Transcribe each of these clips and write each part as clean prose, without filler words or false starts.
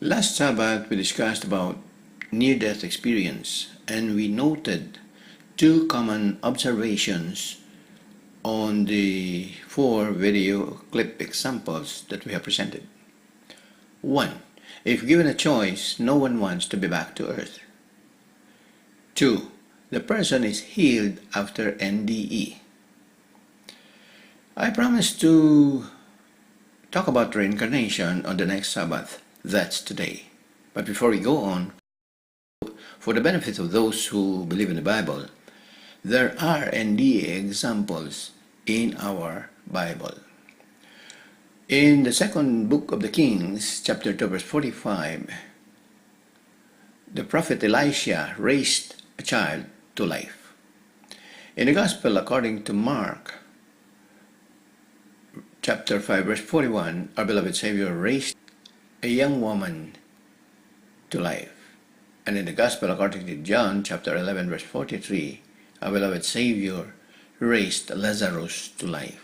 Last Sabbath, we discussed about near-death experience, and we noted two common observations on the four video clip examples that we have presented. 1. If given a choice, no one wants to be back to Earth. 2. The person is healed after NDE. I promised to talk about reincarnation on the next Sabbath. That's today. But before we go on, for the benefit of those who believe in the Bible, there are NDE examples in our Bible. In the second book of the Kings, chapter 2, verse 45, the prophet Elisha raised a child to life. In the Gospel according to Mark, chapter 5, verse 41, our beloved Savior raised a young woman to life. And in the Gospel according to John, chapter 11, verse 43, our beloved Savior raised Lazarus to life.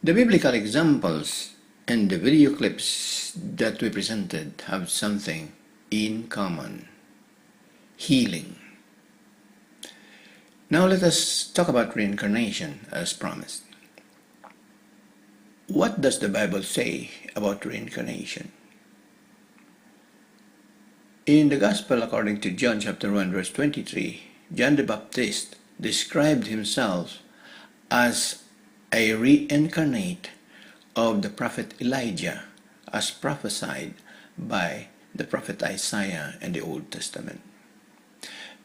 The biblical examples and the video clips that we presented have something in common: healing. Now let us talk about reincarnation as promised. What does the Bible say about reincarnation? In the Gospel according to John chapter 1 verse 23, John the Baptist described himself as a reincarnate of the prophet Elijah, as prophesied by the prophet Isaiah in the Old Testament.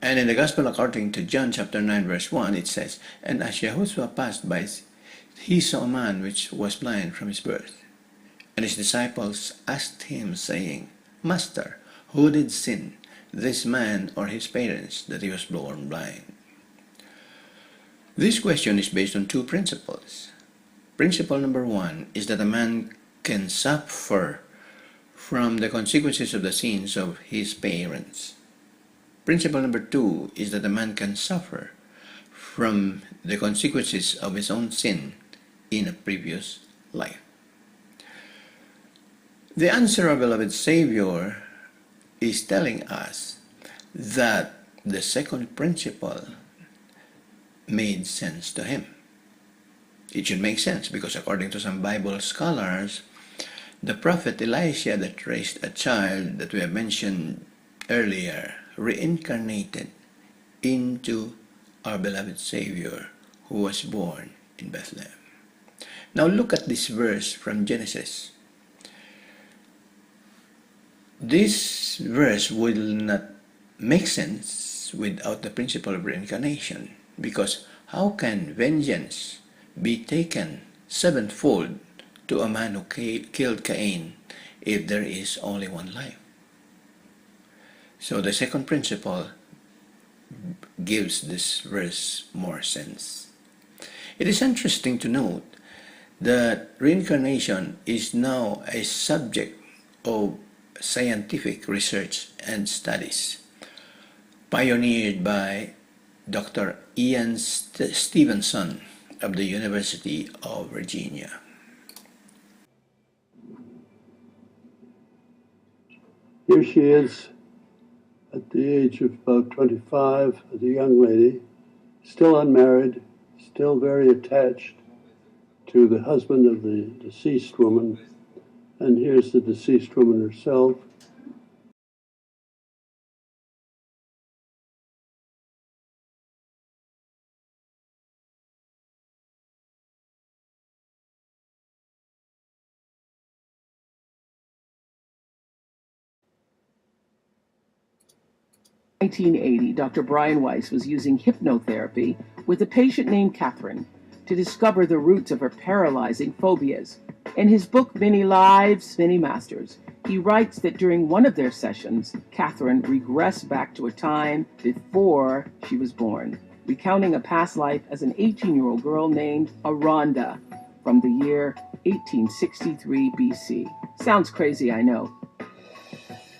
And in the Gospel according to John chapter 9 verse 1, it says, "And as Yahushua passed by, he saw a man which was blind from his birth. And his disciples asked him, saying, Master, who did sin, this man or his parents, that he was born blind?" This question is based on two principles. Principle number 1 is that a man can suffer from the consequences of the sins of his parents. Principle number 2 is that a man can suffer from the consequences of his own sin in a previous life. The answer of beloved Savior is telling us that the second principle made sense to him. It should make sense because according to some Bible scholars, the prophet Elisha that raised a child that we have mentioned earlier reincarnated into our beloved Savior who was born in Bethlehem. Now look at this verse from Genesis. This verse will not make sense without the principle of reincarnation, because how can vengeance be taken sevenfold to a man who killed Cain if there is only one life? So the second principle gives this verse more sense. It is interesting to note that reincarnation is now a subject of scientific research and studies, pioneered by Dr. Ian Stevenson of the University of Virginia. Here she is at the age of about 25, as a young lady, still unmarried, still very attached to the husband of the deceased woman. And here's the deceased woman herself. In 1980, Dr. Brian Weiss was using hypnotherapy with a patient named Catherine to discover the roots of her paralyzing phobias. In his book, Many Lives, Many Masters, he writes that during one of their sessions, Catherine regressed back to a time before she was born, recounting a past life as an 18-year-old girl named Aranda from the year 1863 BC. Sounds crazy, I know.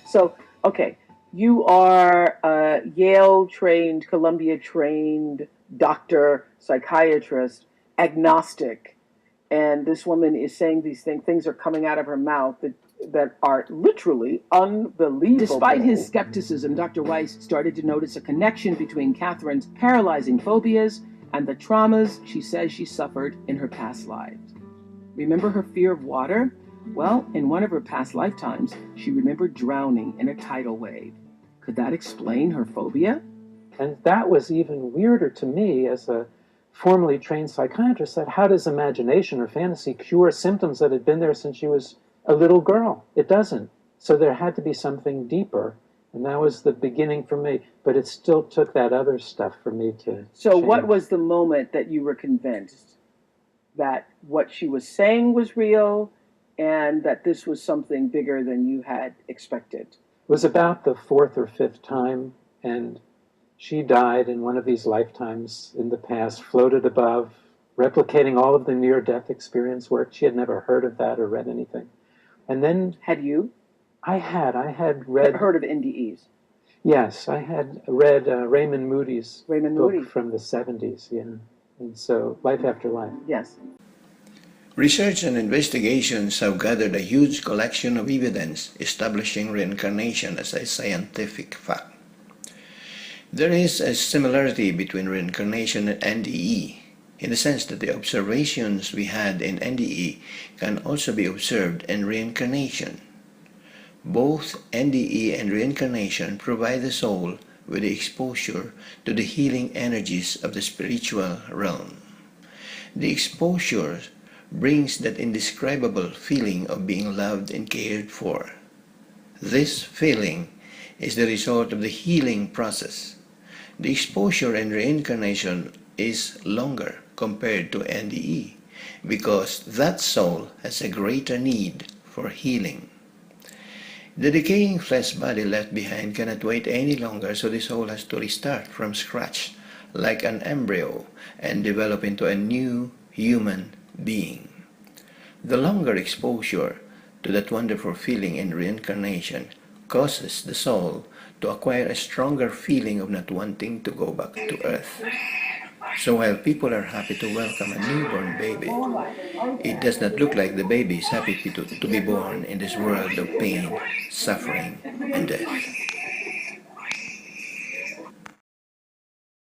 So, okay. You are a Yale-trained, Columbia-trained doctor, psychiatrist, agnostic, And this woman is saying these things are coming out of her mouth that are literally unbelievable. Despite his skepticism, Dr. Weiss started to notice a connection between Catherine's paralyzing phobias and the traumas she says she suffered in her past lives. Remember her fear of water? Well, in one of her past lifetimes, she remembered drowning in a tidal wave. Could that explain her phobia? And that was even weirder to me as a formally trained psychiatrist, that how does imagination or fantasy cure symptoms that had been there since she was a little girl? It doesn't. So there had to be something deeper. And that was the beginning for me. But it still took that other stuff for me to So change. what was the moment that you were convinced that what she was saying was real and that this was something bigger than you had expected? It was about the fourth or fifth time, and she died in one of these lifetimes in the past, floated above, replicating all of the near-death experience work. She had never heard of that or read anything. And then... Had you? I had read... Heard of NDEs? Yes, I had read Raymond Moody's book from the 70s, yeah. And so, Life After Life. Yes. Research and investigations have gathered a huge collection of evidence establishing reincarnation as a scientific fact. There is a similarity between reincarnation and NDE, in the sense that the observations we had in NDE can also be observed in reincarnation. Both NDE and reincarnation provide the soul with the exposure to the healing energies of the spiritual realm. The exposure brings that indescribable feeling of being loved and cared for. This feeling is the result of the healing process. The exposure in reincarnation is longer compared to NDE because that soul has a greater need for healing. The decaying flesh body left behind cannot wait any longer, so the soul has to restart from scratch like an embryo and develop into a new human being. The longer exposure to that wonderful feeling in reincarnation causes the soul to acquire a stronger feeling of not wanting to go back to earth. So while people are happy to welcome a newborn baby, it does not look like the baby is happy to be born in this world of pain, suffering, and death.